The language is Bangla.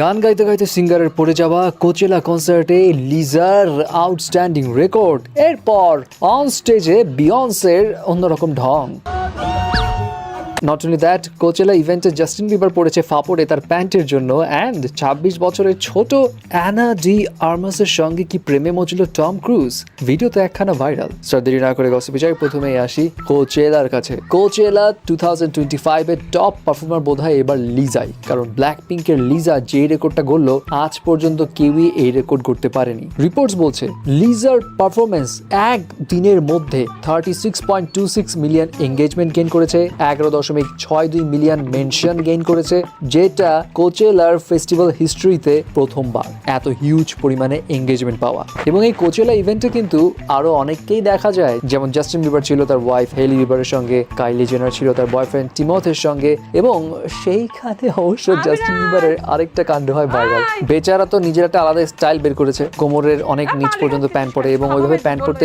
গান গাইতে গাইতে সিঙ্গারের পড়ে যাওয়া কোচেলা কনসার্টে লিজার আউটস্ট্যান্ডিং রেকর্ড, এরপর অন স্টেজে বিয়ন্সের অন্যরকম ঢং। নট অনলি দ্যাট, কোচেলা ইভেন্টে জাস্টিন বিবার পড়েছে ফাপড়ে তার প্যান্টের জন্য, অ্যান্ড 26 বছরের ছোট অ্যানা ডি আর্মাসের সঙ্গে কি প্রেমে মজল টম ক্রুজ, ভিডিওতে একখানা ভাইরাল। দেরি না করে গসিপে যাই, প্রথমেই আসি কোচেলার কাছে। কোচেলা 2025 এর টপ পারফর্মার বোধহয় এবার লিজাই, কারণ ব্ল্যাক পিঙ্কের লিজা যে রেকর্ডটা গড়লো আজ পর্যন্ত কেউই এই রেকর্ড করতে পারেনি। রিপোর্টস বলছে লিজার পারফরমেন্স এক দিনের মধ্যে 36.26 মিলিয়ন এঙ্গেজমেন্ট গেইন করেছে, 11.62 মিলিয়ন মেনশন গেইন করেছে, যেটা কোচেলার ফেস্টিভ্যাল হিস্ট্রিতে প্রথমবার এত হিউজ পরিমাণে এঙ্গেজমেন্ট পাওয়া। এবং এই কোচেলা ইভেন্টে কিন্তু আরো অনেককেই দেখা যায়, যেমন জাস্টিন বিবার ছিল তার ওয়াইফ হেলি বিবারের সঙ্গে, কাইলি জেনার ছিল তার বয়ফ্রেন্ড টিমথের সঙ্গে, এবং সেইখানে অবশ্য জাস্টিন বিবারের আরেকটা কাণ্ড হয় ভাইরাল। বেচারা তো নিজের একটা আলাদা স্টাইল বের করেছে, কোমরের অনেক নিচ পর্যন্ত প্যান্ট পরে এবং ওইভাবে প্যান্ট পরতে